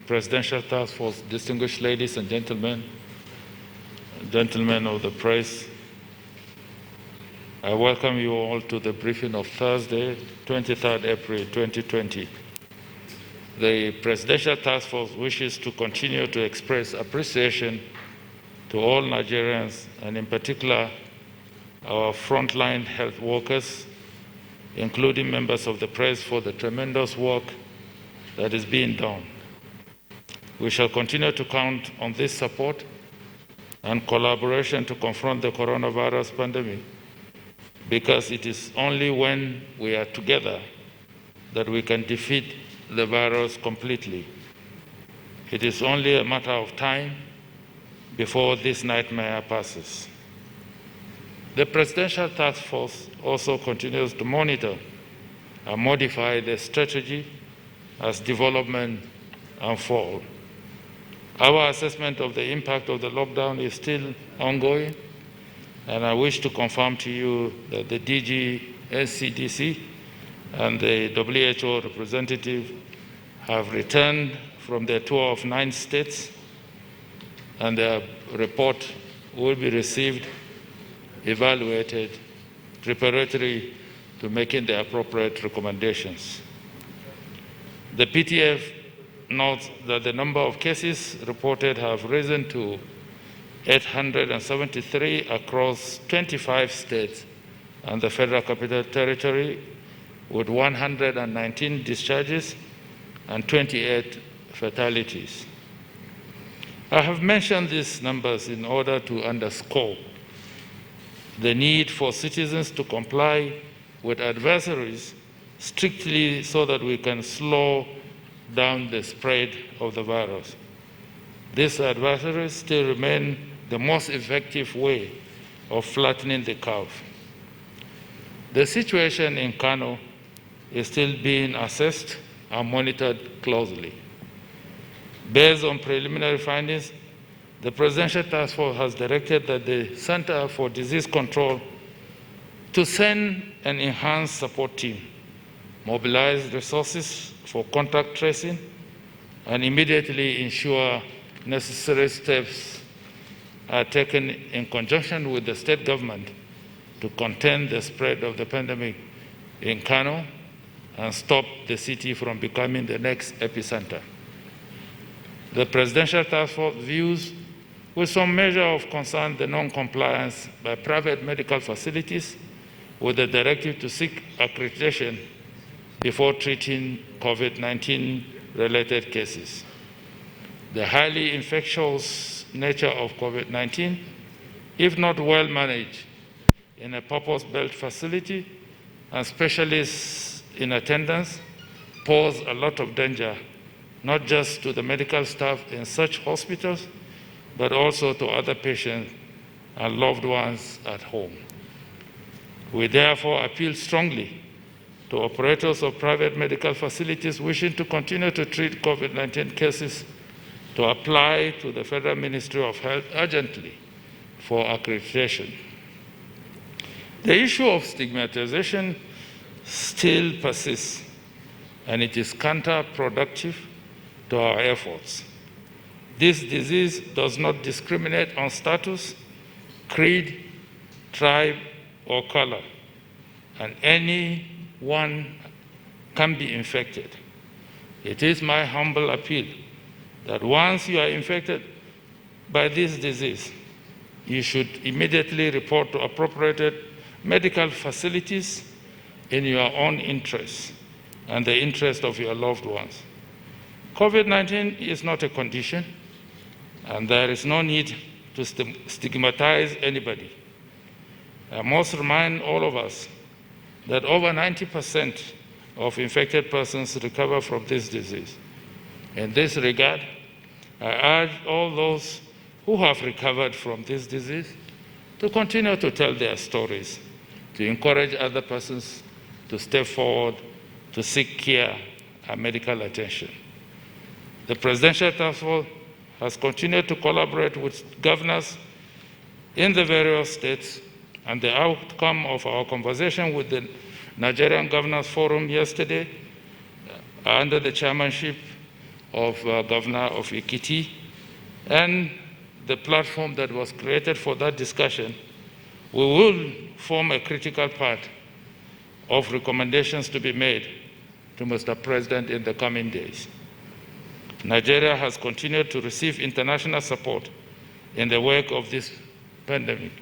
Presidential Task Force, distinguished ladies and gentlemen of the press, I welcome you all to the briefing of Thursday, 23rd April 2020. The Presidential Task Force wishes to continue to express appreciation to all Nigerians, and in particular our frontline health workers, including members of the press, for the tremendous work that is being done. We shall continue to count on this support and collaboration to confront the coronavirus pandemic, because it is only when we are together that we can defeat the virus completely. It is only a matter of time before this nightmare passes. The Presidential Task Force also continues to monitor and modify the strategy as development unfold. Our assessment of the impact of the lockdown is still ongoing, and I wish to confirm to you that the DG NCDC and the WHO representative have returned from their tour of 9 states, and their report will be received, evaluated, preparatory to making the appropriate recommendations. The PTF notes that the number of cases reported have risen to 873 across 25 states and the Federal Capital Territory, with 119 discharges and 28 fatalities. I have mentioned these numbers in order to underscore the need for citizens to comply with advisories strictly so that we can slow down the spread of the virus. These advisories still remain the most effective way of flattening the curve. The situation in Kano is still being assessed and monitored closely. Based on preliminary findings, the Presidential Task Force has directed that the Center for Disease Control to send an enhanced support team, mobilize resources for contact tracing, and immediately ensure necessary steps are taken in conjunction with the state government to contain the spread of the pandemic in Kano and stop the city from becoming the next epicenter. The Presidential Task Force views with some measure of concern the non-compliance by private medical facilities with the directive to seek accreditation before treating COVID-19 related cases. The highly infectious nature of COVID-19, if not well managed in a purpose-built facility and specialists in attendance, pose a lot of danger, not just to the medical staff in such hospitals, but also to other patients and loved ones at home. We therefore appeal strongly to operators of private medical facilities wishing to continue to treat COVID-19 cases to apply to the Federal Ministry of Health urgently for accreditation. The issue of stigmatization still persists, and it is counterproductive to our efforts. This disease does not discriminate on status, creed, tribe, or color, and anyone can be infected. It is my humble appeal that once you are infected by this disease, you should immediately report to appropriate medical facilities in your own interest and the interest of your loved ones. COVID-19 is not a condition, and there is no need to stigmatize anybody. I must remind all of us that over 90% of infected persons recover from this disease. In this regard, I urge all those who have recovered from this disease to continue to tell their stories, to encourage other persons to step forward to seek care and medical attention. The Presidential Task Force has continued to collaborate with governors in the various states, and the outcome of our conversation with the Nigerian Governors Forum yesterday, under the chairmanship of Governor of Ekiti, and the platform that was created for that discussion, we will form a critical part of recommendations to be made to Mr. President in the coming days. Nigeria has continued to receive international support in the wake of this pandemic.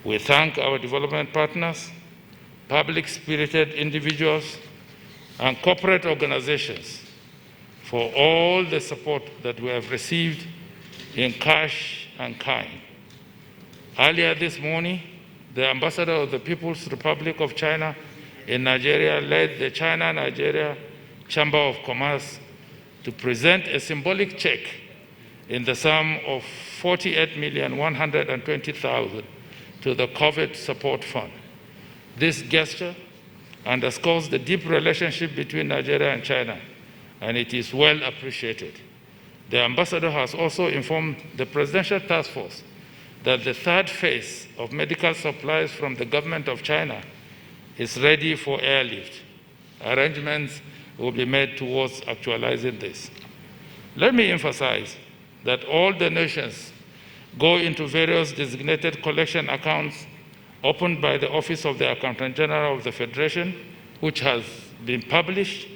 We thank our development partners, public-spirited individuals, and corporate organizations for all the support that we have received in cash and kind. Earlier this morning, the ambassador of the People's Republic of China in Nigeria led the China-Nigeria Chamber of Commerce to present a symbolic check in the sum of $48,120,000 to the COVID Support Fund. This gesture underscores the deep relationship between Nigeria and China, and it is well appreciated. The ambassador has also informed the Presidential Task Force that the third phase of medical supplies from the government of China is ready for airlift. Arrangements will be made towards actualizing this. Let me emphasize that all donations go into various designated collection accounts opened by the Office of the Accountant General of the Federation, which has been published,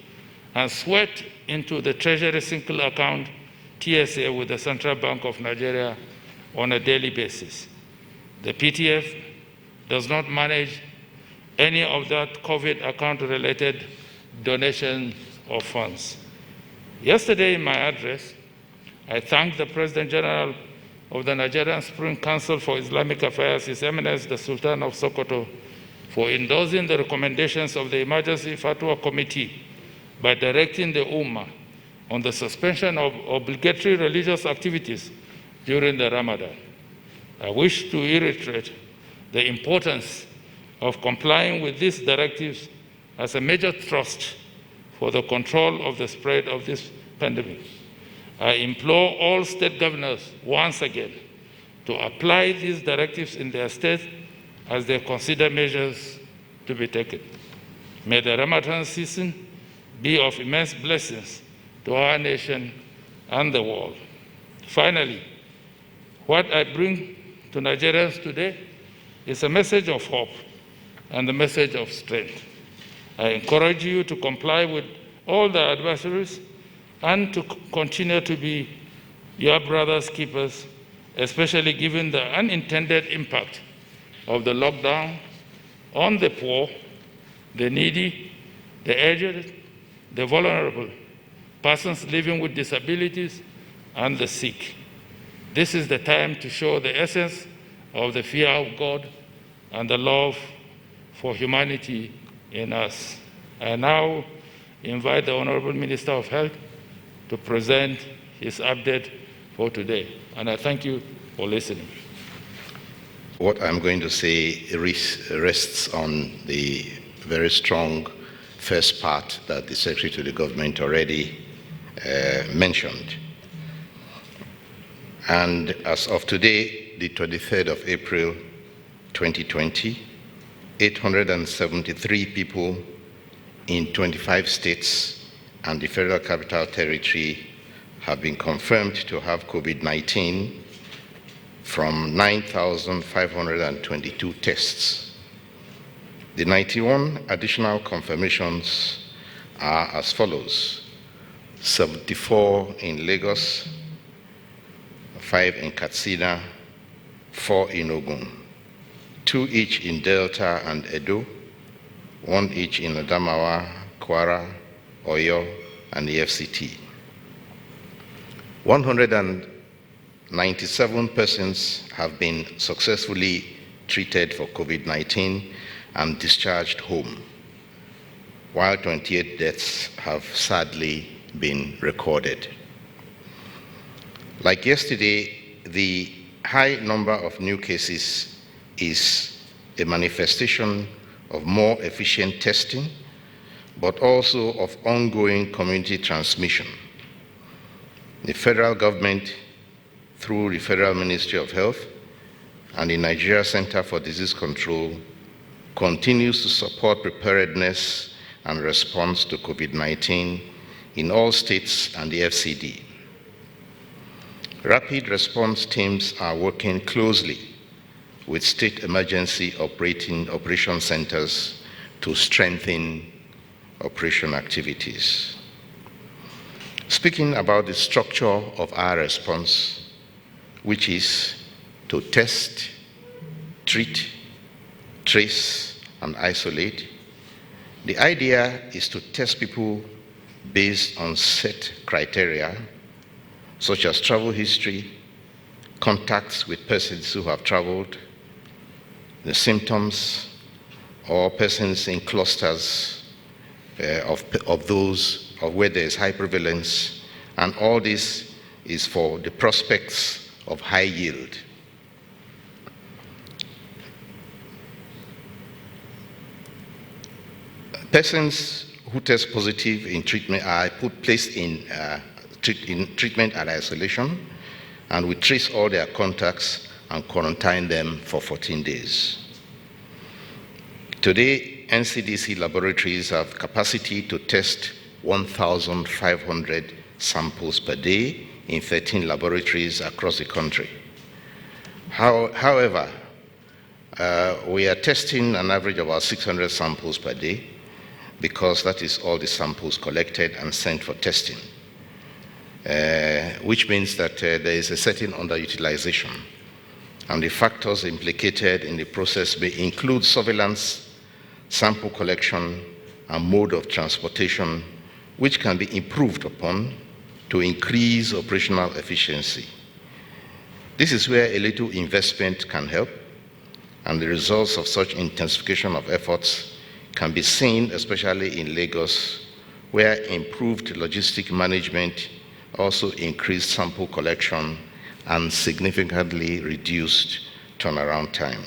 and swept into the Treasury Single Account TSA with the Central Bank of Nigeria on a daily basis. The PTF does not manage any of that COVID account-related donations of funds. Yesterday in my address, I thanked the President General of the Nigerian Supreme Council for Islamic Affairs, His Eminence the Sultan of Sokoto, for endorsing the recommendations of the Emergency Fatwa Committee by directing the Ummah on the suspension of obligatory religious activities during the Ramadan. I wish to reiterate the importance of complying with these directives as a major thrust for the control of the spread of this pandemic. I implore all state governors once again to apply these directives in their states as they consider measures to be taken. May the Ramadan season be of immense blessings to our nation and the world. Finally, what I bring to Nigerians today is a message of hope and a message of strength. I encourage you to comply with all the advisories and to continue to be your brother's keepers, especially given the unintended impact of the lockdown on the poor, the needy, the aged, the vulnerable, persons living with disabilities, and the sick. This is the time to show the essence of the fear of God and the love for humanity in us. I now invite the Honorable Minister of Health to present his update for today. And I thank you for listening. What I'm going to say rests on the very strong first part that the Secretary to the Government already mentioned. And as of today, the 23rd of April, 2020, 873 people in 25 states and the Federal Capital Territory have been confirmed to have COVID-19 from 9,522 tests. The 91 additional confirmations are as follows: 74 in Lagos, 5 in Katsina, 4 in Ogun, 2 each in Delta and Edo, 1 each in Adamawa, Kwara, Oyo, and the FCT. 197 persons have been successfully treated for COVID-19 and discharged home, while 28 deaths have sadly been recorded. Like yesterday, the high number of new cases is a manifestation of more efficient testing, but also of ongoing community transmission. The federal government, through the Federal Ministry of Health and the Nigeria Center for Disease Control, continues to support preparedness and response to COVID-19 in all states and the FCD. Rapid response teams are working closely with state emergency operation centers to strengthen operation activities. Speaking about the structure of our response, which is to test, treat, trace, and isolate, the idea is to test people based on set criteria, such as travel history, contacts with persons who have traveled, the symptoms, or persons in clusters of those of where there is high prevalence, and all this is for the prospects of high yield. Persons who test positive in treatment are placed in treatment and isolation, and we trace all their contacts and quarantine them for 14 days. Today, NCDC laboratories have capacity to test 1,500 samples per day in 13 laboratories across the country. However, we are testing an average of about 600 samples per day, because that is all the samples collected and sent for testing, which means that there is a certain underutilization. And the factors implicated in the process may include surveillance, sample collection, and mode of transportation, which can be improved upon to increase operational efficiency. This is where a little investment can help, and the results of such intensification of efforts can be seen, especially in Lagos, where improved logistic management also increased sample collection and significantly reduced turnaround time.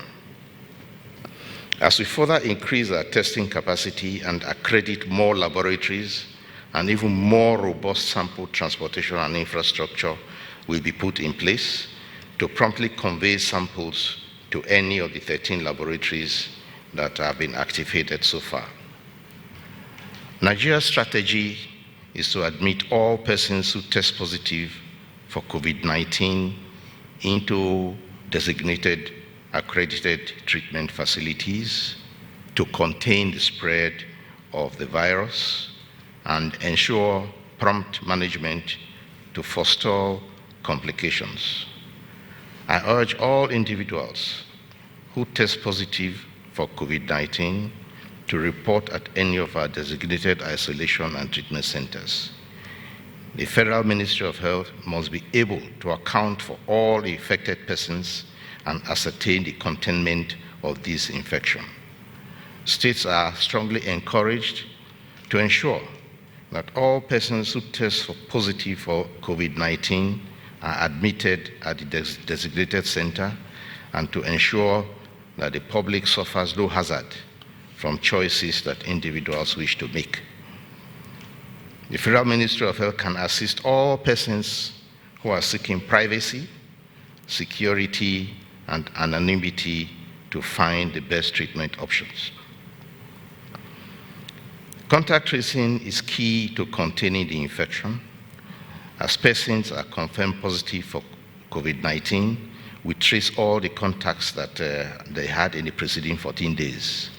As we further increase our testing capacity and accredit more laboratories, and even more robust sample transportation and infrastructure will be put in place to promptly convey samples to any of the 13 laboratories that have been activated so far. Nigeria's strategy is to admit all persons who test positive for COVID-19 into designated accredited treatment facilities to contain the spread of the virus and ensure prompt management to forestall complications. I urge all individuals who test positive for COVID-19 to report at any of our designated isolation and treatment centers. The Federal Ministry of Health must be able to account for all the affected persons and ascertain the containment of this infection. States are strongly encouraged to ensure that all persons who test positive for COVID-19 are admitted at the designated center, and to ensure that the public suffers no hazard from choices that individuals wish to make. The Federal Ministry of Health can assist all persons who are seeking privacy, security, and anonymity to find the best treatment options. Contact tracing is key to containing the infection. As persons are confirmed positive for COVID-19, we trace all the contacts that they had in the preceding 14 days.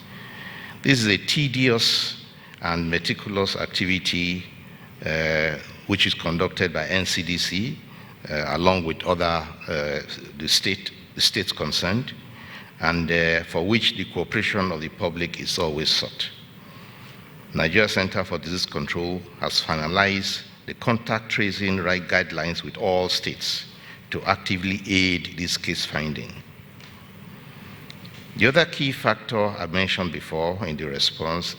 This is a tedious and meticulous activity which is conducted by NCDC along with other the states concerned, and for which the cooperation of the public is always sought. Nigeria Center for Disease Control has finalized the contact tracing guidelines with all states to actively aid this case finding. The other key factor I mentioned before in the response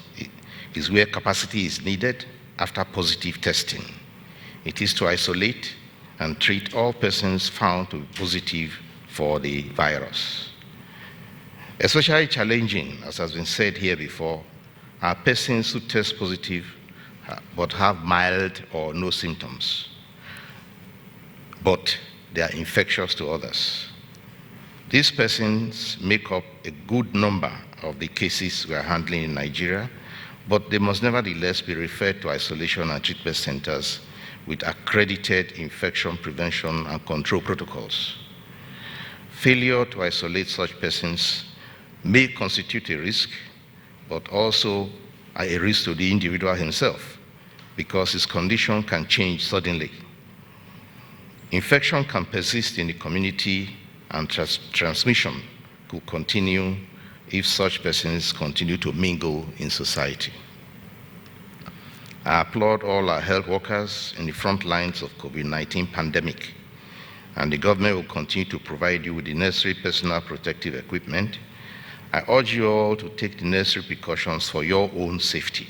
is where capacity is needed after positive testing. It is to isolate and treat all persons found to be positive for the virus. Especially challenging, as has been said here before, are persons who test positive but have mild or no symptoms, but they are infectious to others. These persons make up a good number of the cases we are handling in Nigeria, but they must nevertheless be referred to isolation and treatment centers with accredited infection prevention and control protocols. Failure to isolate such persons may constitute a risk, but also a risk to the individual himself, because his condition can change suddenly. Infection can persist in the community, and transmission could continue if such persons continue to mingle in society. I applaud all our health workers in the front lines of COVID-19 pandemic, and the government will continue to provide you with the necessary personal protective equipment. I urge you all to take the necessary precautions for your own safety.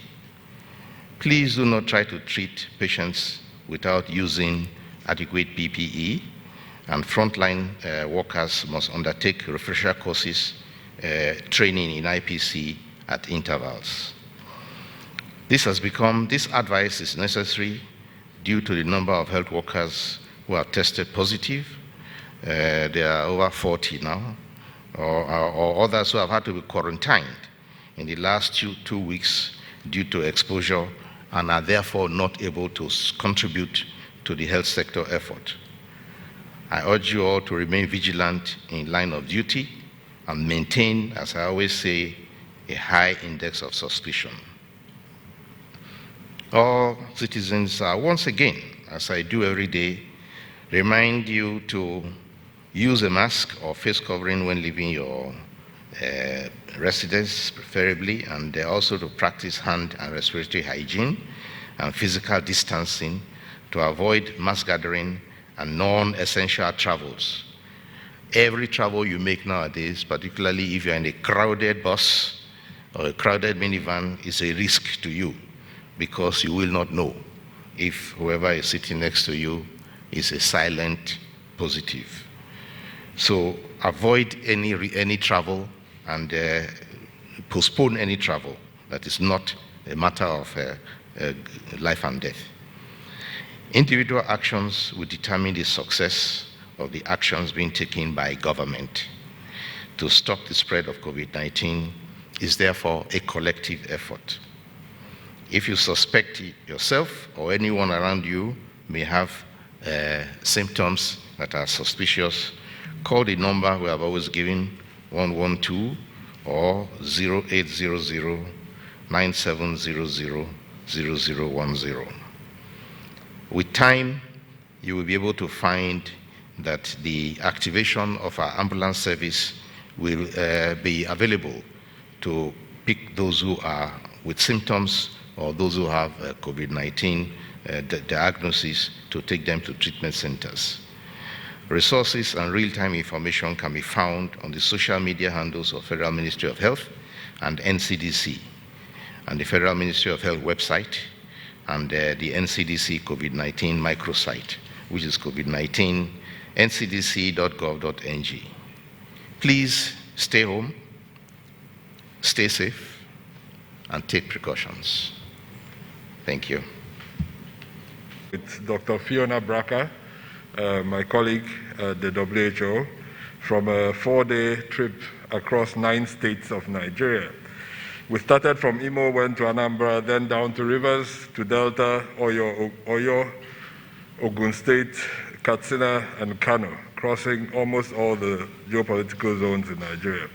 Please do not try to treat patients without using adequate PPE, and frontline workers must undertake refresher courses, training in IPC at intervals. This advice is necessary due to the number of health workers who have tested positive. There are over 40 now, or others who have had to be quarantined in the last two weeks due to exposure and are therefore not able to contribute to the health sector effort. I urge you all to remain vigilant in line of duty and maintain, as I always say, a high index of suspicion. All citizens are once again, as I do every day, remind you to use a mask or face covering when leaving your residence, preferably, and also to practice hand and respiratory hygiene and physical distancing to avoid mass gathering and non-essential travels. Every travel you make nowadays, particularly if you're in a crowded bus or a crowded minivan, is a risk to you, because you will not know if whoever is sitting next to you is a silent positive. So avoid any travel and postpone any travel that is not a matter of life and death. Individual actions will determine the success of the actions being taken by government. To stop the spread of COVID-19 is therefore a collective effort. If you suspect yourself or anyone around you may have symptoms that are suspicious, call the number we have always given, 112 or 0800 9700 0010. With time, you will be able to find that the activation of our ambulance service will be available to pick those who are with symptoms or those who have COVID-19 diagnosis, to take them to treatment centers. Resources and real-time information can be found on the social media handles of Federal Ministry of Health and NCDC, and the Federal Ministry of Health website, and the NCDC COVID-19 microsite, which is COVID-19 ncdc.gov.ng. Please stay home, stay safe, and take precautions. Thank you. It's Dr. Fiona Braka, my colleague at the WHO, from a 4-day trip across 9 states of Nigeria. We started from Imo, went to Anambra, then down to Rivers, to Delta, Oyo, Ogun State, Katsina, and Kano, crossing almost all the geopolitical zones in Nigeria.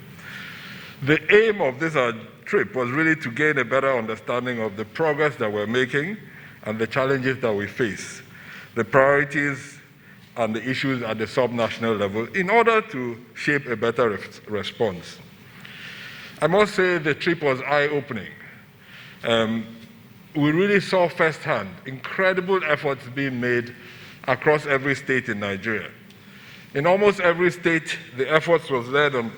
The aim of this trip was really to gain a better understanding of the progress that we're making and the challenges that we face, the priorities and the issues at the subnational level, in order to shape a better response. I must say the trip was eye-opening. We really saw firsthand incredible efforts being made across every state in Nigeria. In almost every state, the efforts was led on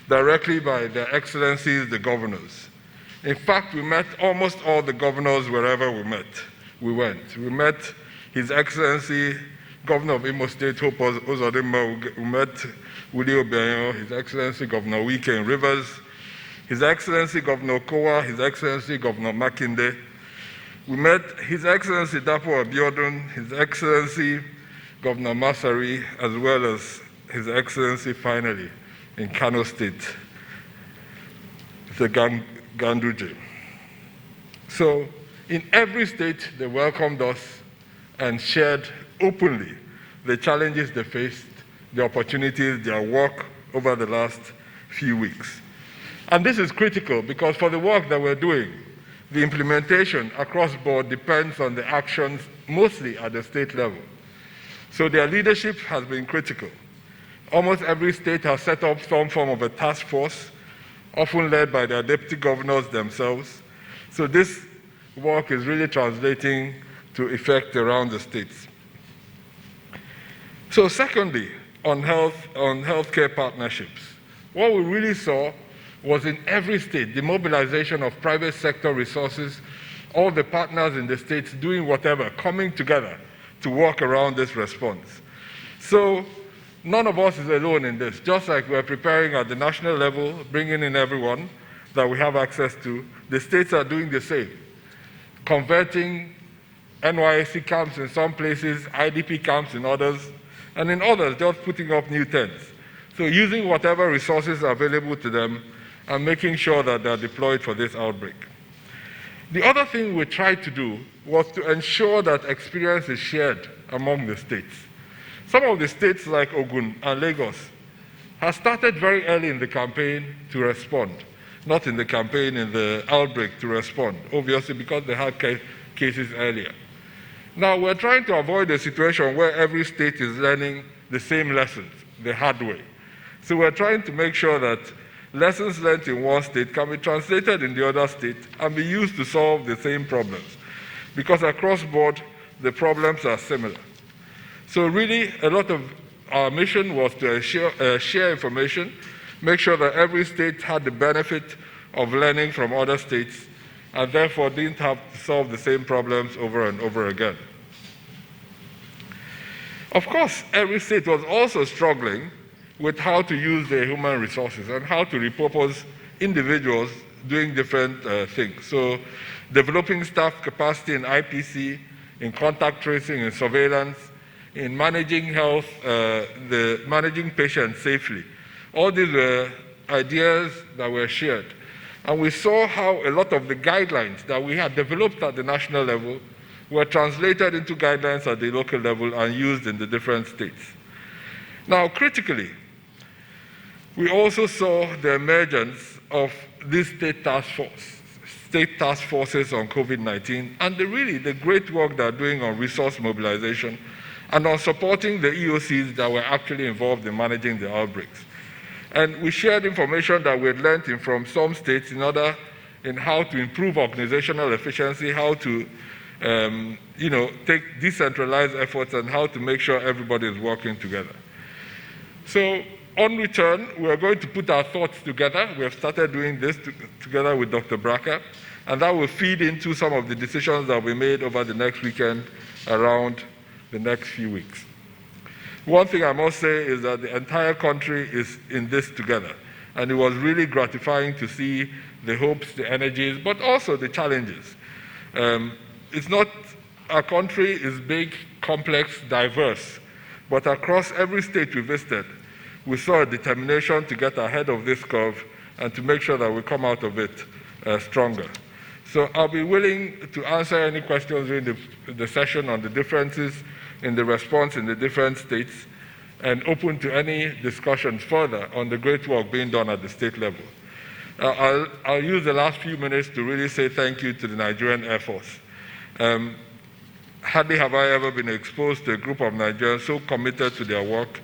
directly by their excellencies, the governors. In fact, we met almost all the governors wherever we went. We met His Excellency, Governor of Imo State, Hope Uzodimma. We met Willie Obianyo, His Excellency, Governor Wike in Rivers, His Excellency, Governor Kowa, His Excellency, Governor Makinde. We met His Excellency, Dapo Abiodun, His Excellency, Governor Masari, as well as His Excellency, finally, in Kano State, the Ganduje. So in every state, they welcomed us and shared openly the challenges they faced, the opportunities, their work over the last few weeks. And this is critical because for the work that we're doing, the implementation across board depends on the actions mostly at the state level. So their leadership has been critical. Almost every state has set up some form of a task force, often led by their deputy governors themselves. So this work is really translating to effect around the states. So secondly, on healthcare partnerships, what we really saw was in every state the mobilization of private sector resources, all the partners in the states doing whatever, coming together to work around this response. So none of us is alone in this. Just like we're preparing at the national level, bringing in everyone that we have access to, the states are doing the same, converting NYSC camps in some places, IDP camps in others, and in others just putting up new tents. So using whatever resources are available to them and making sure that they're deployed for this outbreak. The other thing we tried to do was to ensure that experience is shared among the states. Some of the states like Ogun and Lagos have started very early in the campaign to respond, not in the campaign, in the outbreak to respond, obviously because they had cases earlier. Now we're trying to avoid a situation where every state is learning the same lessons the hard way. So we're trying to make sure that lessons learned in one state can be translated in the other state and be used to solve the same problems. Because across board, the problems are similar. So really, a lot of our mission was to share information, make sure that every state had the benefit of learning from other states, and therefore didn't have to solve the same problems over and over again. Of course, every state was also struggling with how to use their human resources and how to repurpose individuals doing different things. So developing staff capacity in IPC, in contact tracing, in surveillance, in managing health, managing patients safely. All these were ideas that were shared. And we saw how a lot of the guidelines that we had developed at the national level were translated into guidelines at the local level and used in the different states. Now, critically, we also saw the emergence of this state task forces on COVID-19, and the great work they're doing on resource mobilization and on supporting the EOCs that were actually involved in managing the outbreaks. And we shared information that we had learned from some states in how to improve organizational efficiency, how to take decentralized efforts, and how to make sure everybody is working together. So on return, we are going to put our thoughts together. We have started doing this together with Dr. Braca, and that will feed into some of the decisions that we made over the next weekend around the next few weeks. One thing I must say is that the entire country is in this together, and it was really gratifying to see the hopes, the energies, but also the challenges. Our country is big, complex, diverse, but across every state we visited, we saw a determination to get ahead of this curve and to make sure that we come out of it stronger. So I'll be willing to answer any questions during the session on the differences in the response in the different states and open to any discussions further on the great work being done at the state level. I'll use the last few minutes to really say thank you to the Nigerian Air Force. Hardly have I ever been exposed to a group of Nigerians so committed to their work,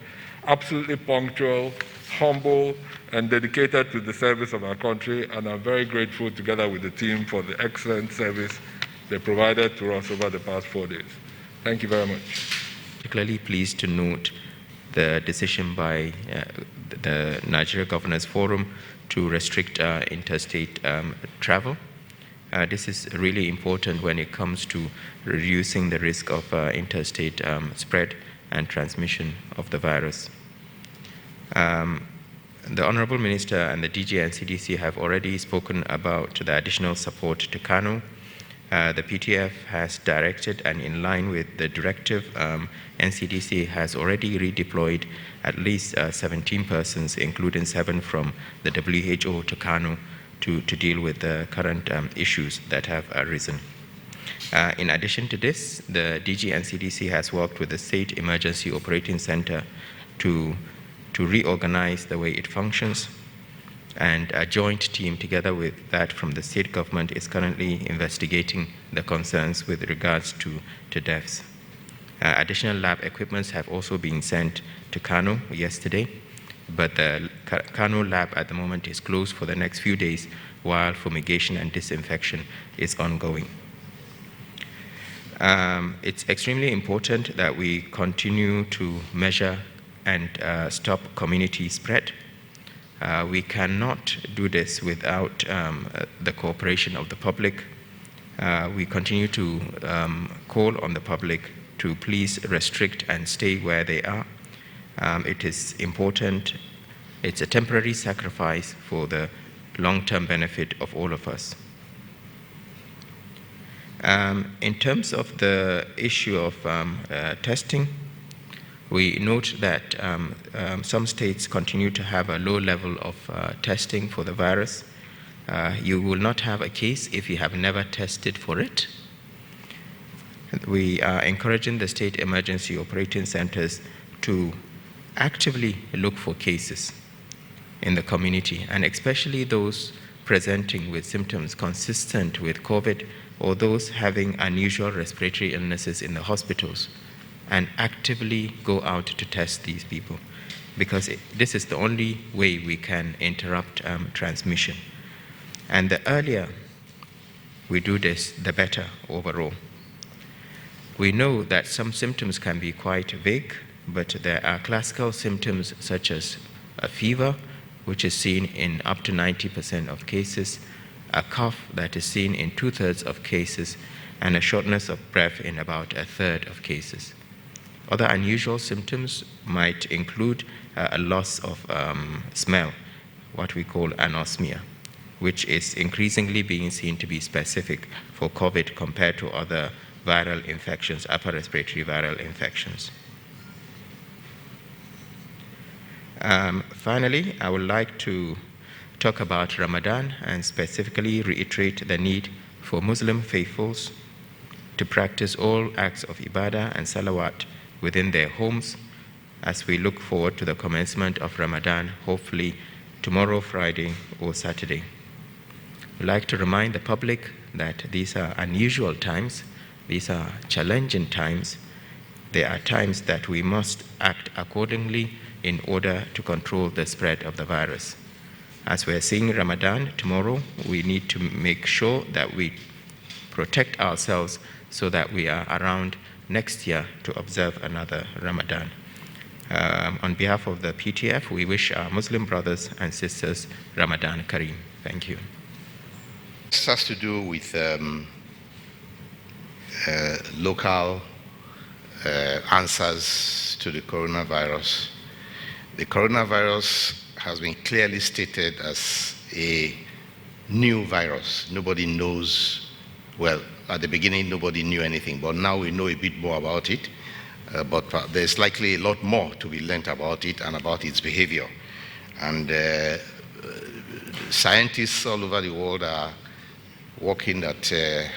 absolutely punctual, humble, and dedicated to the service of our country, and I'm very grateful together with the team for the excellent service they provided to us over the past 4 days. Thank you very much. Particularly pleased to note the decision by the Nigeria Governors Forum to restrict interstate travel. This is really important when it comes to reducing the risk of interstate spread and transmission of the virus. The Honorable Minister and the DG and CDC have already spoken about the additional support to Kano. The PTF has directed, and in line with the directive, NCDC has already redeployed at least 17 persons, including 7 from the WHO to Kano, to deal with the current issues that have arisen. In addition to this, the DG and CDC has worked with the State Emergency Operating Center to reorganize the way it functions, and a joint team together with that from the state government is currently investigating the concerns with regards to deaths. Additional lab equipments have also been sent to Kano yesterday, but the Kano lab at the moment is closed for the next few days while fumigation and disinfection is ongoing. It's extremely important that we continue to measure and stop community spread. We cannot do this without the cooperation of the public. We continue to call on the public to please restrict and stay where they are. It is important. It's a temporary sacrifice for the long-term benefit of all of us. In terms of the issue of testing, we note that some states continue to have a low level of testing for the virus. You will not have a case if you have never tested for it. We are encouraging the state emergency operating centers to actively look for cases in the community, and especially those presenting with symptoms consistent with COVID or those having unusual respiratory illnesses in the hospitals, and actively go out to test these people, because this is the only way we can interrupt transmission. And the earlier we do this, the better overall. We know that some symptoms can be quite vague, but there are classical symptoms such as a fever, which is seen in up to 90% of cases, a cough that is seen in 2/3 of cases, and a shortness of breath in about 1/3 of cases. Other unusual symptoms might include a loss of smell, what we call anosmia, which is increasingly being seen to be specific for COVID compared to other viral infections, upper respiratory viral infections. Finally, I would like to talk about Ramadan and specifically reiterate the need for Muslim faithfuls to practice all acts of ibadah and salawat within their homes as we look forward to the commencement of Ramadan, hopefully tomorrow, Friday, or Saturday. We'd like to remind the public that these are unusual times, these are challenging times. They are times that we must act accordingly in order to control the spread of the virus. As we're seeing Ramadan tomorrow, we need to make sure that we protect ourselves so that we are around next year to observe another Ramadan. On behalf of the PTF, we wish our Muslim brothers and sisters Ramadan Kareem. Thank you. This has to do with local answers to the coronavirus. The coronavirus has been clearly stated as a new virus. Nobody knows, well, at the beginning nobody knew anything, but now we know a bit more about it. But there's likely a lot more to be learned about it and about its behavior. And scientists all over the world are working at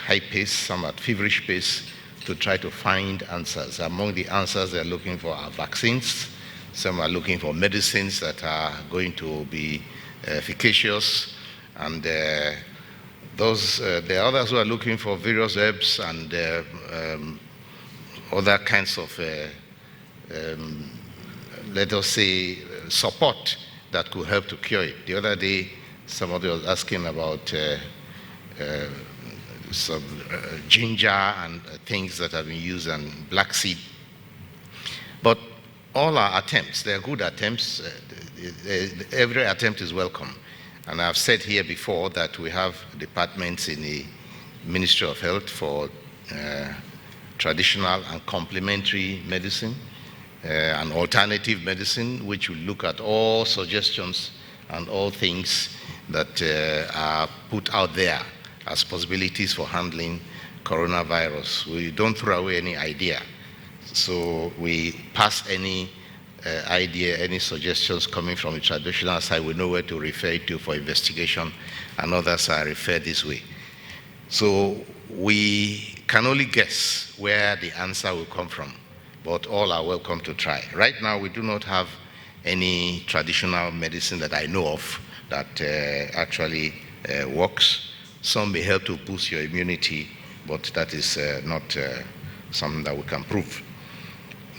high pace, some at feverish pace, to try to find answers. Among the answers they're looking for are vaccines. Some are looking for medicines that are going to be efficacious. And there are others who are looking for various herbs and other kinds of, let us say, support that could help to cure it. The other day, somebody was asking about some ginger and things that have been used, and black seed. But all our attempts, they're good attempts. Every attempt is welcome. And I've said here before that we have departments in the Ministry of Health for traditional and complementary medicine and alternative medicine, which will look at all suggestions and all things that are put out there as possibilities for handling coronavirus. We don't throw away any idea. So we pass any idea, any suggestions coming from the traditional side, we know where to refer it to for investigation, and others are referred this way. So we can only guess where the answer will come from, but all are welcome to try. Right now, we do not have any traditional medicine that I know of that actually works. Some may help to boost your immunity, but that is not something that we can prove.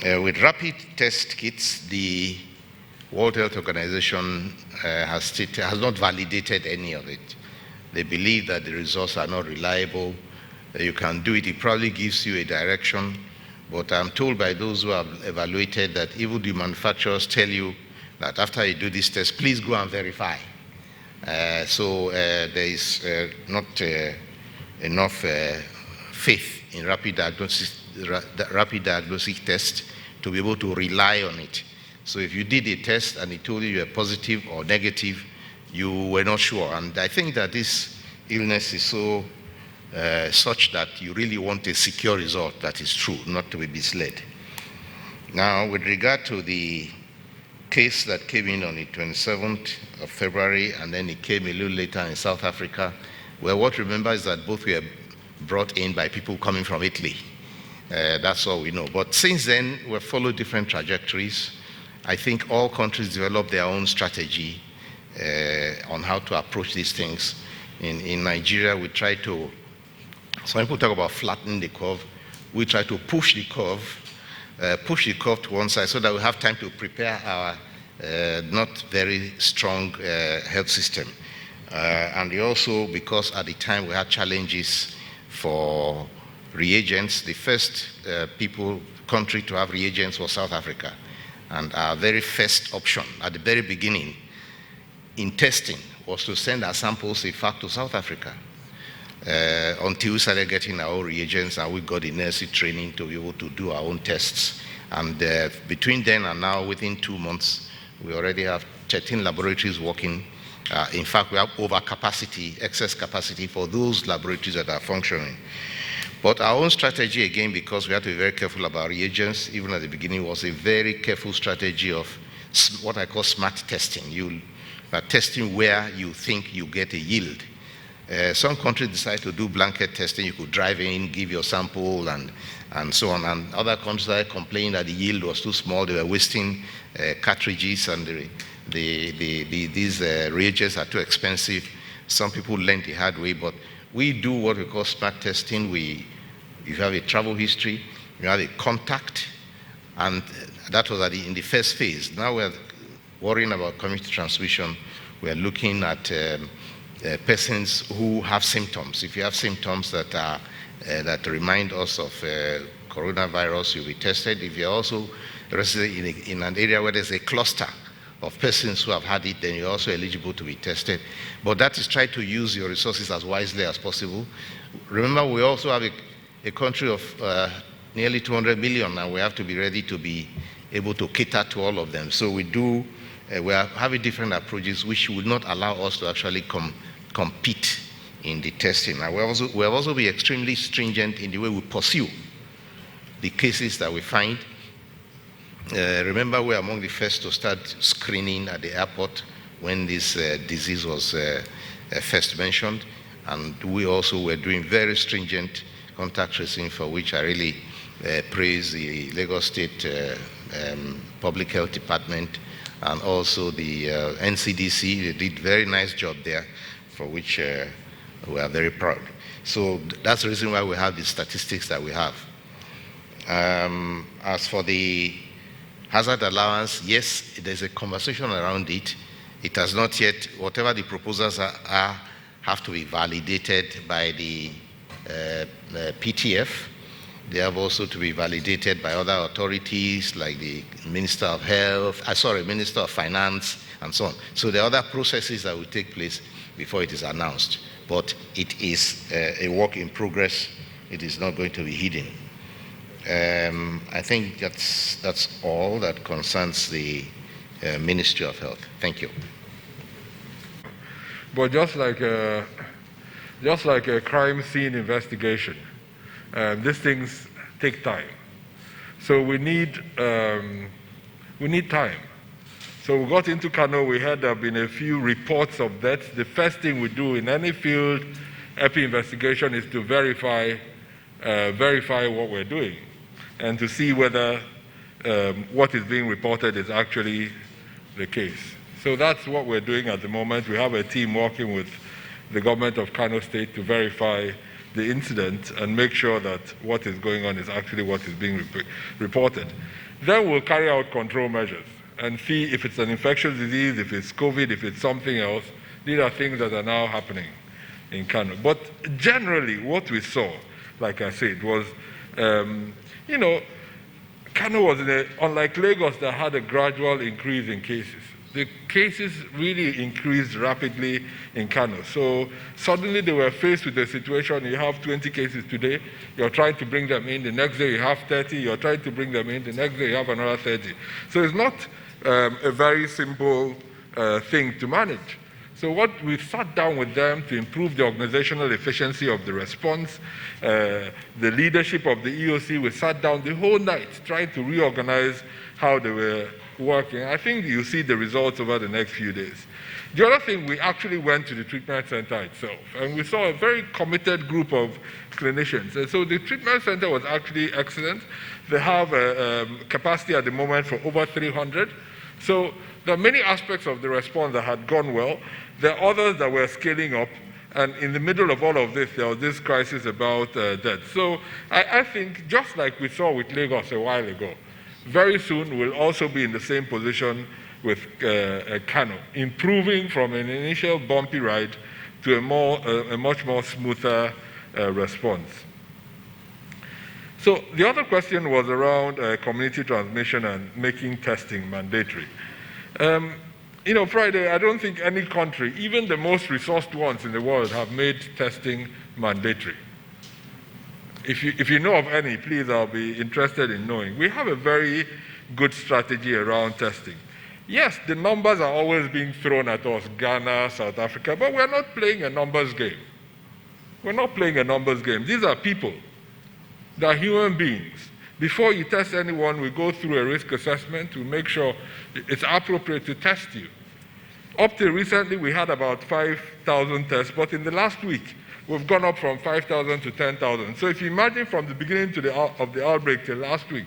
With rapid test kits, the World Health Organization has not validated any of it. They believe that the results are not reliable. You can do it. It probably gives you a direction. But I'm told by those who have evaluated that even the manufacturers tell you that after you do this test, please go and verify. So there is not enough faith in rapid diagnostic test to be able to rely on it. So if you did a test and it told you you were positive or negative, you were not sure. And I think that this illness is so such that you really want a secure result that is true, not to be misled. Now, with regard to the case that came in on the 27th of February, and then it came a little later in South Africa, well, what remember is that both were brought in by people coming from Italy. That's all we know. But since then, we've followed different trajectories. I think all countries develop their own strategy on how to approach these things. In Nigeria, we try to, some people talk about flattening the curve. We try to push the curve to one side so that we have time to prepare our not very strong health system. And also because at the time we had challenges for reagents. The first country to have reagents was South Africa. And our very first option at the very beginning in testing was to send our samples, in fact, to South Africa until we started getting our own reagents and we got the necessary training to be able to do our own tests. And between then and now, within 2 months, we already have 13 laboratories working. In fact, we have overcapacity, excess capacity for those laboratories that are functioning. But our own strategy, again, because we have to be very careful about reagents, even at the beginning, was a very careful strategy of what I call smart testing. You are testing where you think you get a yield. Some countries decide to do blanket testing. You could drive in, give your sample, and so on. And other countries started complaining that the yield was too small. They were wasting cartridges, and these reagents are too expensive. Some people learned the hard way, but we do what we call smart testing. You have a travel history, you have a contact, and that was in the first phase. Now we're worrying about community transmission. We're looking at persons who have symptoms. If you have symptoms that remind us of coronavirus, you'll be tested. If you're also resident in an area where there's a cluster of persons who have had it, then you're also eligible to be tested. But that is try to use your resources as wisely as possible. Remember, we also have a country of nearly 200 million, and we have to be ready to be able to cater to all of them. So we are having different approaches which would not allow us to actually compete in the testing. And we have also been extremely stringent in the way we pursue the cases that we find. Remember, we were among the first to start screening at the airport when this disease was first mentioned. And we also were doing very stringent contact tracing, for which I really praise the Lagos State Public Health Department and also the NCDC. They did a very nice job there, for which we are very proud. So that's the reason why we have the statistics that we have. As for the hazard allowance, yes, there's a conversation around it. It has not yet, whatever the proposals are have to be validated by the PTF. They have also to be validated by other authorities like the Minister of Minister of Finance, and so on. So there are other processes that will take place before it is announced. But it is a work in progress. It is not going to be hidden. I think that's all that concerns the Ministry of Health. Thank you. But just like a crime scene investigation, these things take time. So we need We need time. So we got into Kano, we heard there have been a few reports of deaths. The first thing we do in any field epi investigation is to verify what we're doing and to see whether what is being reported is actually the case. So that's what we're doing at the moment. We have a team working with the government of Kano State to verify the incident and make sure that what is going on is actually what is being reported. Then we'll carry out control measures and see if it's an infectious disease, if it's COVID, if it's something else. These are things that are now happening in Kano. But generally, what we saw, like I said, was, Kano was, unlike Lagos, that had a gradual increase in cases. The cases really increased rapidly in Kano. So suddenly they were faced with a situation, you have 20 cases today, you're trying to bring them in, the next day you have 30, you're trying to bring them in, the next day you have another 30. So it's not a very simple thing to manage. So what we sat down with them to improve the organizational efficiency of the response, the leadership of the EOC, we sat down the whole night trying to reorganize how they were working. I think you'll see the results over the next few days. The other thing, we actually went to the treatment center itself, and we saw a very committed group of clinicians. And so the treatment center was actually excellent. They have a capacity at the moment for over 300. So there are many aspects of the response that had gone well. There are others that were scaling up, and in the middle of all of this, there was this crisis about death. So I think, just like we saw with Lagos a while ago, very soon we'll also be in the same position with Kano, improving from an initial bumpy ride to a much more smoother response. So the other question was around community transmission and making testing mandatory. Friday, I don't think any country, even the most resourced ones in the world, have made testing mandatory. If you know of any, please, I'll be interested in knowing. We have a very good strategy around testing. Yes, the numbers are always being thrown at us, Ghana, South Africa, but we're not playing a numbers game. We're not playing a numbers game. These are people. They're human beings. Before you test anyone, we go through a risk assessment to make sure it's appropriate to test you. Up till recently, we had about 5,000 tests, but in the last week, we've gone up from 5,000 to 10,000. So if you imagine from the beginning of the outbreak till last week,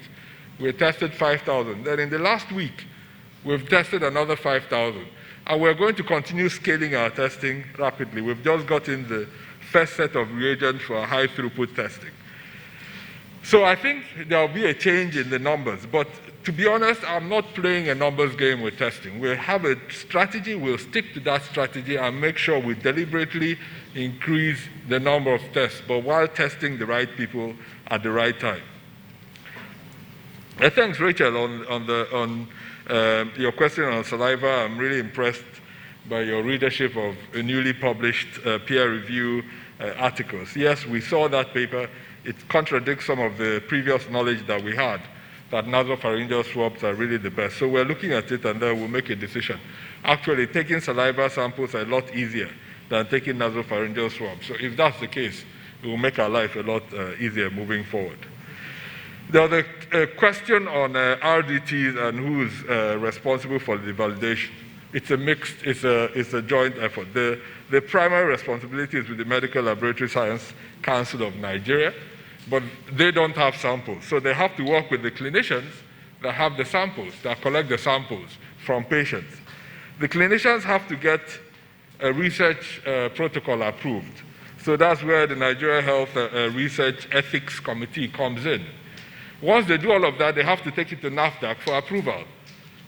we tested 5,000. Then in the last week, we've tested another 5,000. And we're going to continue scaling our testing rapidly. We've just gotten the first set of reagents for high throughput testing. So I think there'll be a change in the numbers. But to be honest, I'm not playing a numbers game with testing. We'll have a strategy, we'll stick to that strategy and make sure we deliberately increase the number of tests, but while testing the right people at the right time. Thanks, Rachel, on your question on saliva. I'm really impressed by your readership of a newly published peer review articles. Yes, we saw that paper. It contradicts some of the previous knowledge that we had, that nasopharyngeal swabs are really the best. So we're looking at it, and then we'll make a decision. Actually, taking saliva samples are a lot easier than taking nasopharyngeal swabs. So if that's the case, it will make our life a lot easier moving forward. There was a question on RDTs and who's responsible for the validation. It's a mixed, it's a joint effort. The primary responsibility is with the Medical Laboratory Science Council of Nigeria, but they don't have samples. So they have to work with the clinicians that have the samples, that collect the samples from patients. The clinicians have to get a research protocol approved. So that's where the Nigeria Health Research Ethics Committee comes in. Once they do all of that, they have to take it to NAFDAC for approval.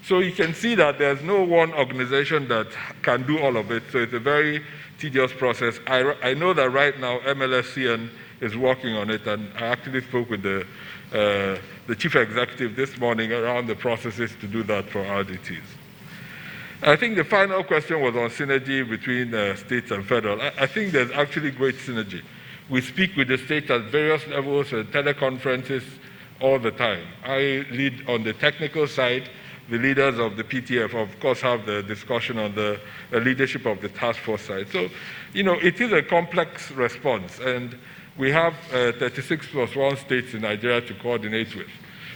So you can see that there's no one organization that can do all of it. So it's a very tedious process. I know that right now MLSCN is working on it, and I actually spoke with the chief executive this morning around the processes to do that for RDTs. I think the final question was on synergy between states and federal. I think there's actually great synergy. We speak with the states at various levels, teleconferences all the time. I lead on the technical side. The leaders of the PTF, of course, have the discussion on the leadership of the task force side. So, it is a complex response, and we have 36 plus 1 states in Nigeria to coordinate with.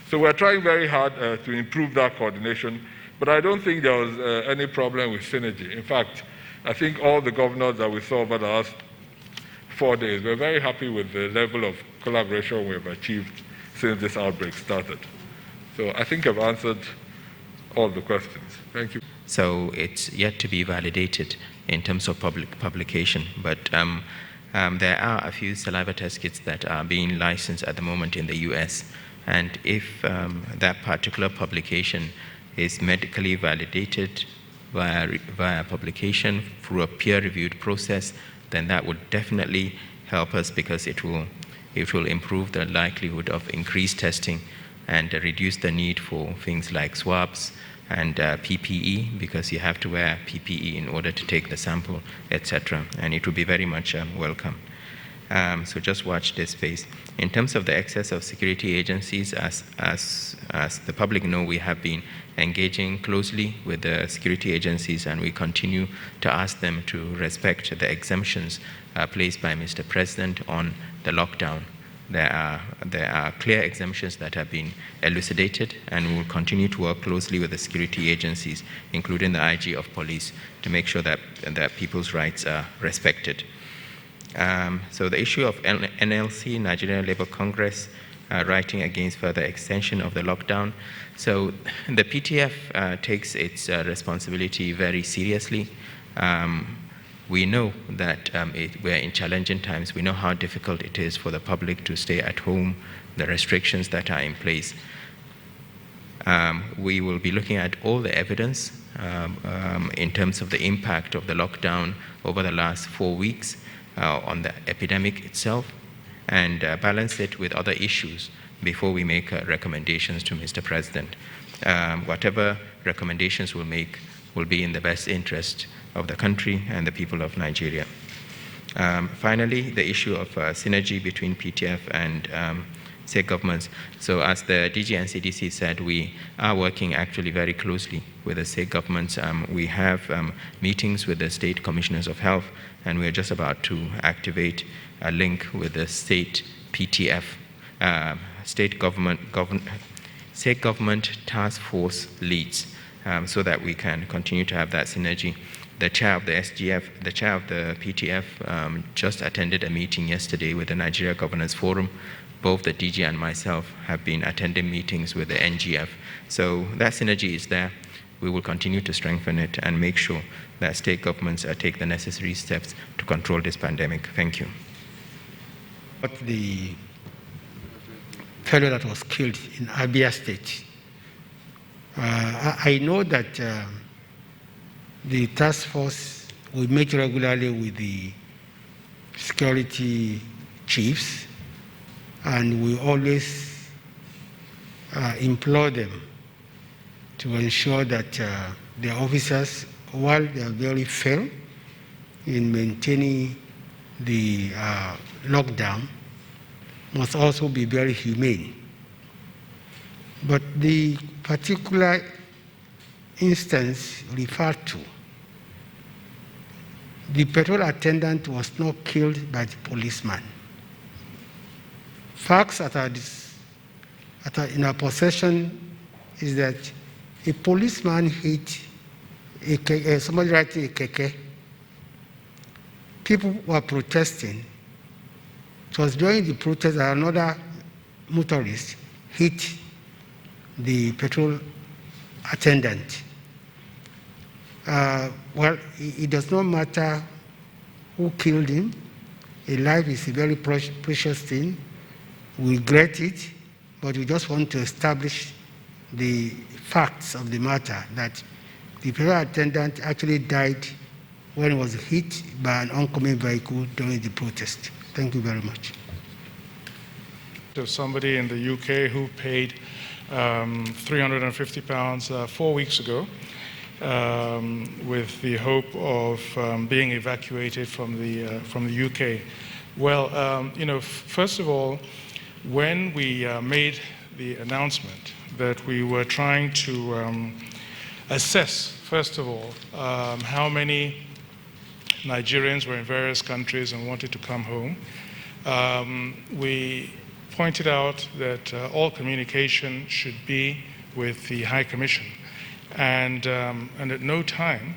So we're trying very hard to improve that coordination, but I don't think there was any problem with synergy. In fact, I think all the governors that we saw over the last 4 days were very happy with the level of collaboration we've achieved since this outbreak started. So I think I've answered all the questions. Thank you. So it's yet to be validated in terms of publication, but there are a few saliva test kits that are being licensed at the moment in the US. And if that particular publication is medically validated via publication through a peer-reviewed process, then that would definitely help us, because it will improve the likelihood of increased testing and reduce the need for things like swabs and PPE, because you have to wear PPE in order to take the sample, etc. And it will be very much welcome. So just watch this space. In terms of the access of security agencies, as the public know, we have been engaging closely with the security agencies, and we continue to ask them to respect the exemptions placed by Mr. President on the lockdown. There are clear exemptions that have been elucidated, and we will continue to work closely with the security agencies, including the IG of police, to make sure that people's rights are respected. So the issue of NLC, Nigerian Labour Congress, writing against further extension of the lockdown. So the PTF takes its responsibility very seriously. We know that we're in challenging times. We know how difficult it is for the public to stay at home, the restrictions that are in place. We will be looking at all the evidence in terms of the impact of the lockdown over the last 4 weeks on the epidemic itself, and balance it with other issues before we make recommendations to Mr. President. Whatever recommendations we'll make will be in the best interest of the country and the people of Nigeria. Finally, the issue of synergy between PTF and state governments. So as the DG and CDC said, we are working actually very closely with the state governments. We have meetings with the state commissioners of health, and we're just about to activate a link with the state PTF, state government task force leads, so that we can continue to have that synergy. The chair of the SGF, the chair of the PTF just attended a meeting yesterday with the Nigeria Governors Forum. Both the DG and myself have been attending meetings with the NGF. So that synergy is there. We will continue to strengthen it and make sure that state governments take the necessary steps to control this pandemic. Thank you. But the fellow that was killed in Abuja State, I know that the task force will meet regularly with the security chiefs, and we always implore them to ensure that the officers, while they are very fair in maintaining the lockdown, must also be very humane. But the particular instance referred to, the petrol attendant was not killed by the policeman. Facts that are in our possession is that a policeman hit somebody riding a keke. People were protesting. It was during the protest that another motorist hit the petrol attendant. Well, it does not matter who killed him. A life is a very precious thing. We regret it, but we just want to establish the facts of the matter, that the petrol attendant actually died when he was hit by an oncoming vehicle during the protest. Thank you very much. There's somebody in the UK who paid £350 4 weeks ago with the hope of being evacuated from the UK. Well, first of all, when we made the announcement that we were trying to assess, first of all, how many Nigerians were in various countries and wanted to come home, we pointed out that all communication should be with the High Commission. And at no time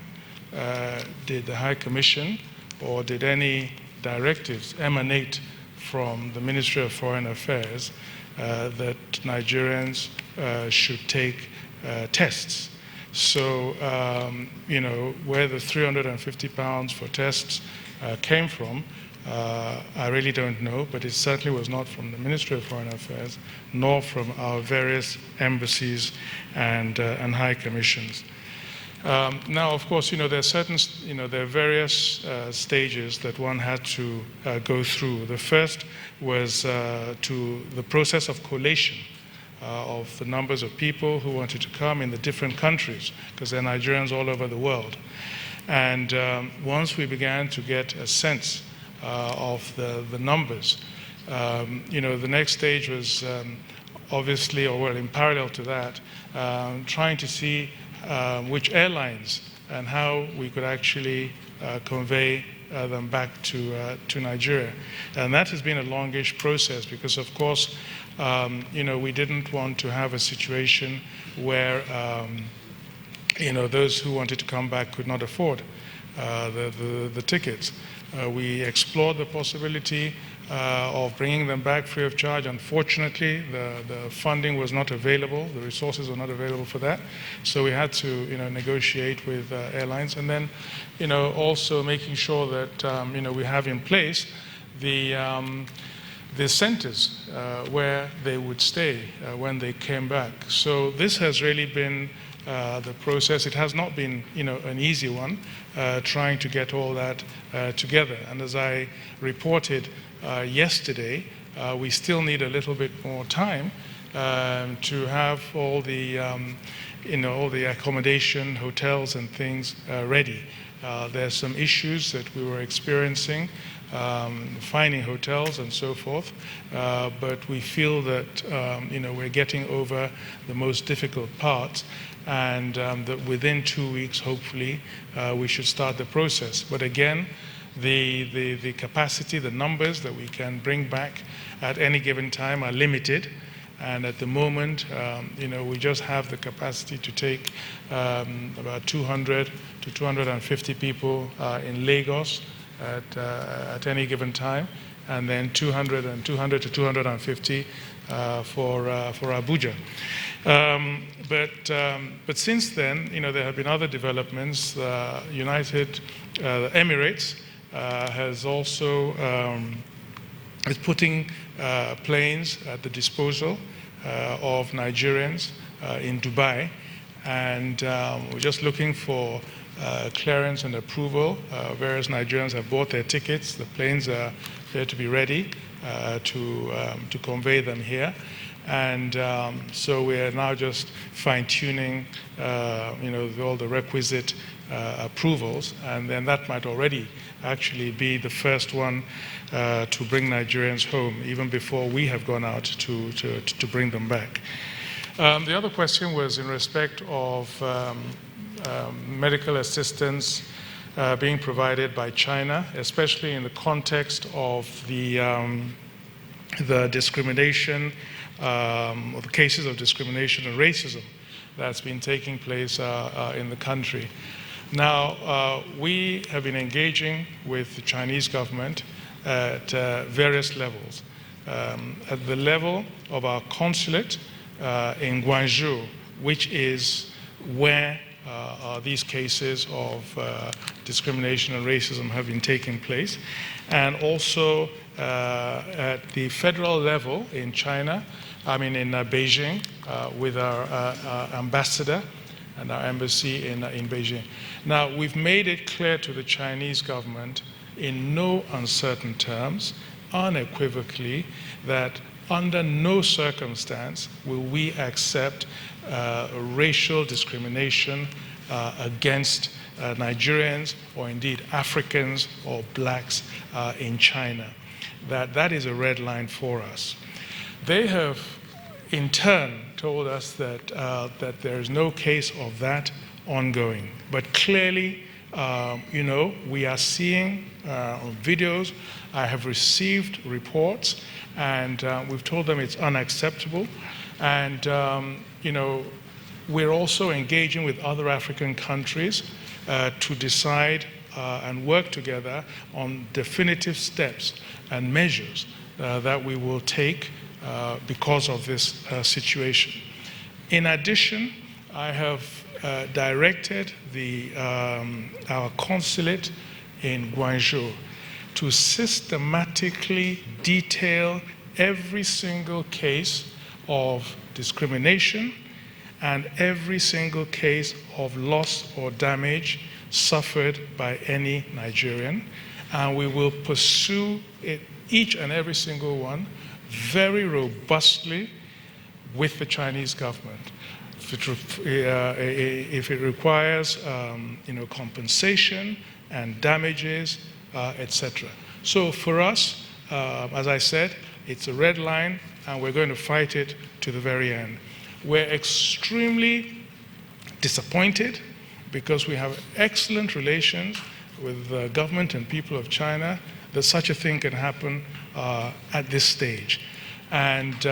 did the High Commission or did any directives emanate from the Ministry of Foreign Affairs that Nigerians should take tests. So, where the £350 for tests came from, I really don't know, but it certainly was not from the Ministry of Foreign Affairs, nor from our various embassies and high commissions. Now, of course, there are certain, there are various stages that one had to go through. The first was to the process of collation of the numbers of people who wanted to come in the different countries, because there are Nigerians all over the world. And once we began to get a sense of the numbers, the next stage was obviously, or well, in parallel to that, trying to see which airlines and how we could actually convey them back to Nigeria. And that has been a longish process because, of course, we didn't want to have a situation where, those who wanted to come back could not afford the tickets. We explored the possibility of bringing them back free of charge. Unfortunately, the funding was not available, the resources were not available for that. So we had to, negotiate with airlines, and then, also making sure that, we have in place the centers where they would stay when they came back. So this has really been the process. It has not been, an easy one, trying to get all that together. And as I reported yesterday, we still need a little bit more time to have all the, all the accommodation, hotels and things ready. There's some issues that we were experiencing, finding hotels and so forth, but we feel that, we're getting over the most difficult parts, and that within 2 weeks, hopefully, we should start the process. But again, the capacity, the numbers that we can bring back at any given time are limited. And at the moment, we just have the capacity to take about 200 to 250 people in Lagos at any given time, and then 200 to 250 for Abuja. But since then, there have been other developments. Emirates has also is putting planes at the disposal of Nigerians in Dubai, and we're just looking for clearance and approval. Various Nigerians have bought their tickets. The planes are there to be ready to convey them here. And so we are now just fine-tuning, all the requisite approvals, and then that might already actually be the first one to bring Nigerians home, even before we have gone out to bring them back. The other question was in respect of medical assistance being provided by China, especially in the context of the discrimination, or the cases of discrimination and racism that's been taking place in the country. Now, we have been engaging with the Chinese government at various levels. At the level of our consulate in Guangzhou, which is where these cases of discrimination and racism have been taking place, and also at the federal level in China, in Beijing, with our ambassador and our embassy in Beijing. Now, we've made it clear to the Chinese government in no uncertain terms, unequivocally, that under no circumstance will we accept racial discrimination against Nigerians or indeed Africans or blacks in China. That is a red line for us. They have in turn told us that there is no case of that ongoing. But clearly, we are seeing on videos, I have received reports, and we've told them it's unacceptable. And, we're also engaging with other African countries to decide and work together on definitive steps and measures that we will take because of this situation. In addition, I have directed our consulate in Guangzhou to systematically detail every single case of discrimination and every single case of loss or damage suffered by any Nigerian. And we will pursue it, each and every single one, very robustly with the Chinese government. If it requires compensation and damages, etc. So for us, as I said, it's a red line, and we're going to fight it to the very end. We're extremely disappointed because we have excellent relations with the government and people of China that such a thing can happen at this stage. And,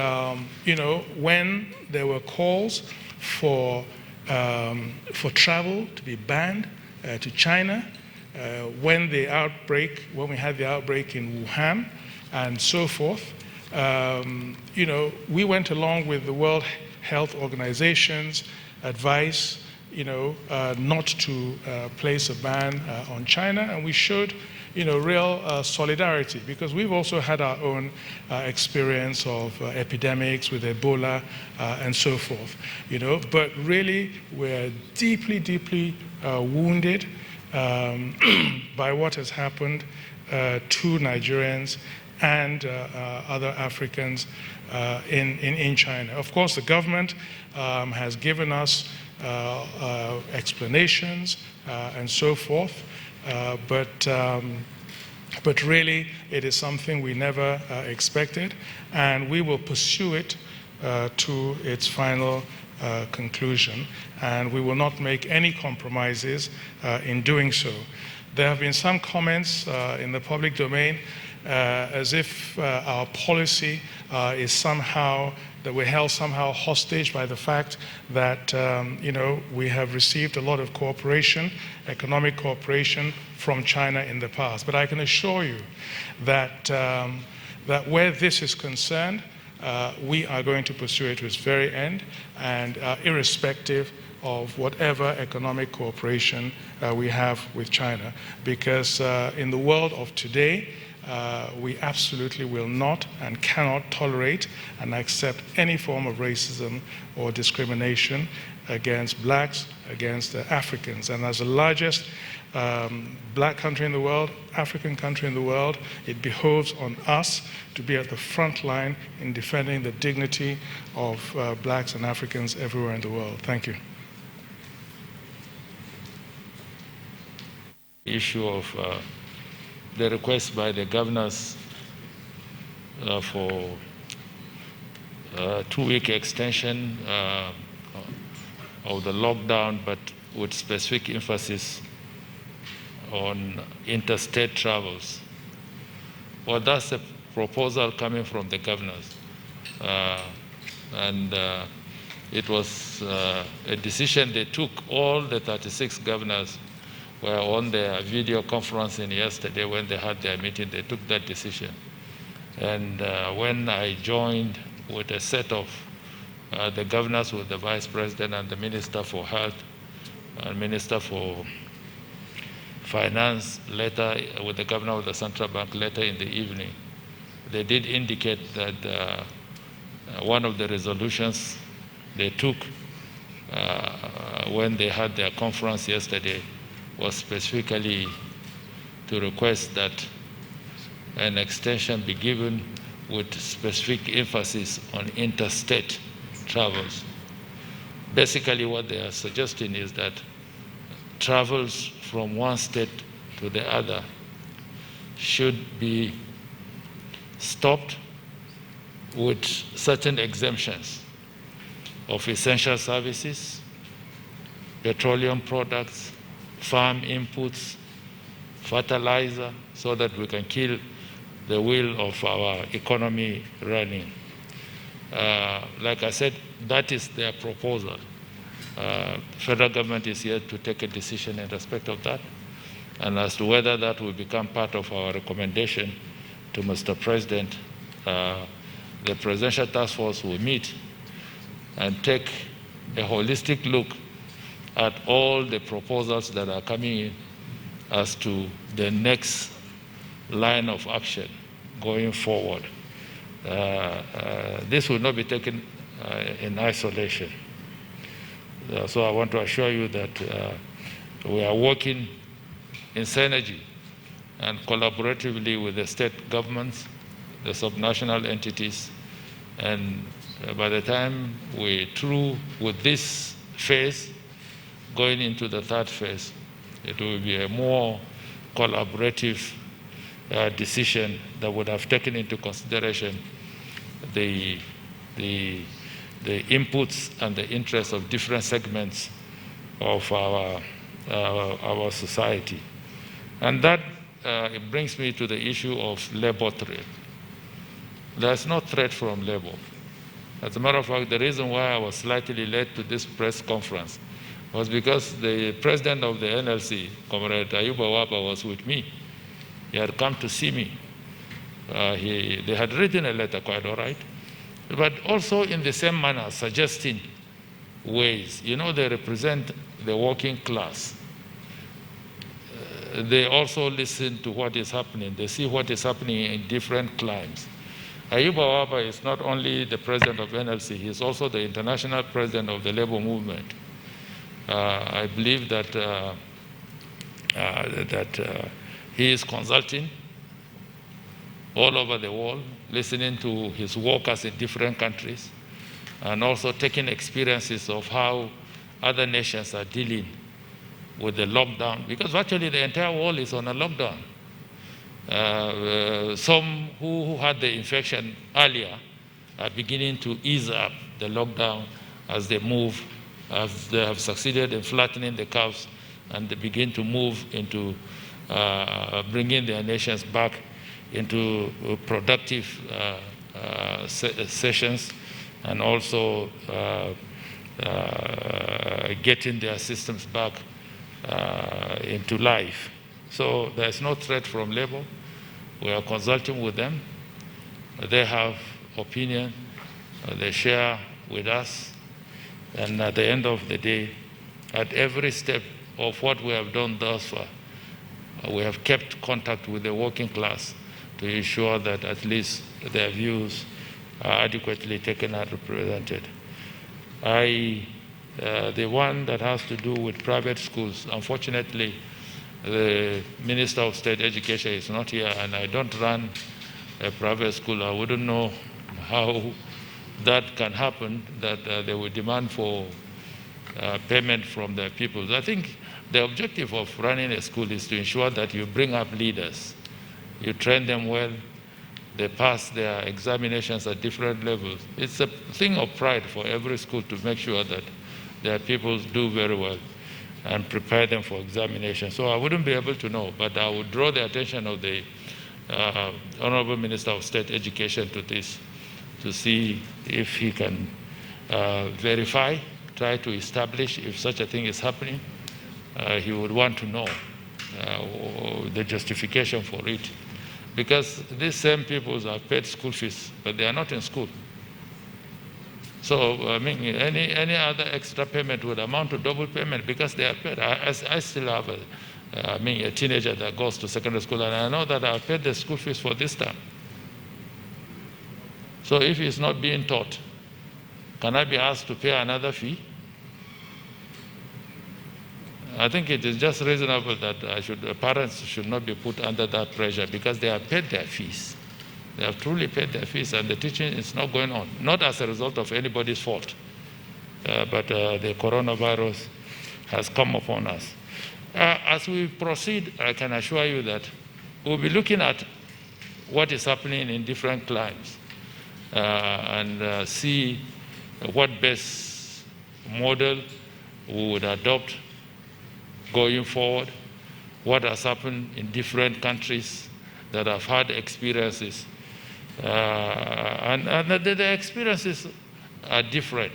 when there were calls for travel to be banned to China, when we had the outbreak in Wuhan and so forth, we went along with the World Health Organization's advice, not to place a ban on China, and we showed, real solidarity, because we've also had our own experience of epidemics with Ebola and so forth, But really, we're deeply, deeply wounded by what has happened to Nigerians and other Africans in China. Of course, the government has given us explanations and so forth, but really it is something we never expected, and we will pursue it to its final conclusion, and we will not make any compromises in doing so. There have been some comments in the public domain as if our policy is somehow, that we're held somehow hostage by the fact that, we have received a lot of cooperation, economic cooperation from China in the past. But I can assure you that, that where this is concerned, we are going to pursue it to its very end, and irrespective of whatever economic cooperation we have with China. Because in the world of today, we absolutely will not and cannot tolerate and accept any form of racism or discrimination against blacks, against Africans. And as the largest black country in the world, African country in the world, it behoves on us to be at the front line in defending the dignity of blacks and Africans everywhere in the world. Thank you. Issue of the request by the governors for a 2-week extension of the lockdown, but with specific emphasis on interstate travels. Well, that's a proposal coming from the governors. And it was a decision they took. All the 36 governors were on their video conferencing yesterday when they had their meeting. They took that decision. And when I joined with a set of the governors, with the Vice President and the Minister for Health and Minister for Finance, later with the Governor of the Central Bank later in the evening, they did indicate that one of the resolutions they took when they had their conference yesterday was specifically to request that an extension be given with specific emphasis on interstate travels. Basically, what they are suggesting is that travels from one state to the other should be stopped with certain exemptions of essential services, petroleum products, farm inputs, fertilizer, so that we can keep the wheel of our economy running. Like I said, that is their proposal. Federal government is yet to take a decision in respect of that, and as to whether that will become part of our recommendation to Mr. President, the Presidential Task Force will meet and take a holistic look at all the proposals that are coming in as to the next line of action going forward. This will not be taken in isolation. So I want to assure you that we are working in synergy and collaboratively with the state governments, the subnational entities, and by the time we're through with this phase, going into the third phase, it will be a more collaborative decision that would have taken into consideration the inputs and the interests of different segments of our society. And that it brings me to the issue of labor threat. There's no threat from labor. As a matter of fact, the reason why I was slightly late to this press conference was because the president of the NLC, Comrade Ayuba Waba, was with me. He had come to see me. They had written a letter, quite all right, but also in the same manner, suggesting ways. You know, they represent the working class. They also listen to what is happening. They see what is happening in different climes. Ayuba Waba is not only the president of NLC, he is also the international president of the labor movement. I believe that he is consulting all over the world, listening to his workers in different countries, and also taking experiences of how other nations are dealing with the lockdown, because virtually the entire world is on a lockdown. Some who had the infection earlier are beginning to ease up the lockdown as they move, as they have succeeded in flattening the curves, and they begin to move into bringing their nations back into productive sessions, and also getting their systems back into life. So there's no threat from labor. We are consulting with them. They have opinion. They share with us. And at the end of the day, at every step of what we have done thus far, we have kept contact with the working class to ensure that at least their views are adequately taken and represented. The one that has to do with private schools, unfortunately, the Minister of State Education is not here, and I don't run a private school. I wouldn't know how that can happen, that they would demand for payment from their people. I think the objective of running a school is to ensure that you bring up leaders, you train them well, they pass their examinations at different levels. It's a thing of pride for every school to make sure that their people do very well and prepare them for examination. So I wouldn't be able to know, but I would draw the attention of the Honorable Minister of State Education to this, to see if he can verify, try to establish if such a thing is happening. He would want to know the justification for it. Because these same people have paid school fees, but they are not in school. So, I mean, any other extra payment would amount to double payment because they are paid. I still have a teenager that goes to secondary school, and I know that I've paid the school fees for this term. So if he's not being taught, can I be asked to pay another fee? I think it is just reasonable that parents should not be put under that pressure because they have paid their fees. They have truly paid their fees, and the teaching is not going on, not as a result of anybody's fault, but the coronavirus has come upon us. As we proceed, I can assure you that we'll be looking at what is happening in different climes and see what best model we would adopt going forward, what has happened in different countries that have had experiences. And the experiences are different.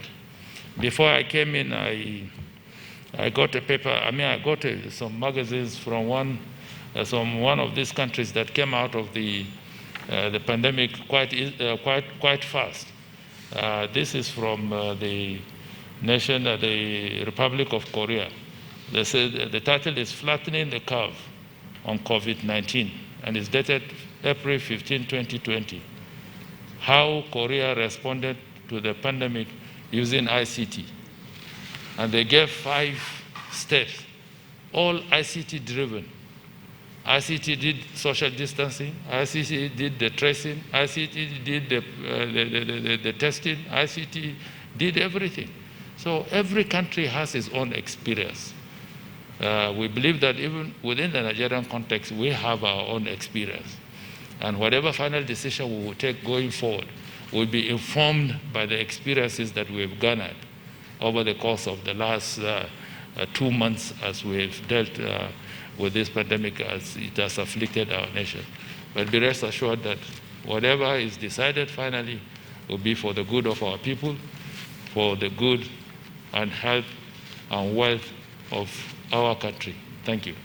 Before I came in, I got a paper, I got some magazines from one of these countries that came out of the pandemic quite fast. This is from the nation, the Republic of Korea. They said the title is Flattening the Curve on COVID-19, and it's dated April 15, 2020. How Korea responded to the pandemic using ICT. And they gave 5 steps, all ICT driven. ICT did social distancing, ICT did the tracing, ICT did the testing, ICT did everything. So every country has its own experience. We believe that even within the Nigerian context, we have our own experience. And whatever final decision we will take going forward will be informed by the experiences that we've garnered over the course of the last 2 months as we've dealt with this pandemic as it has afflicted our nation. But be rest assured that whatever is decided finally will be for the good of our people, for the good and health and wealth of our country. Thank you.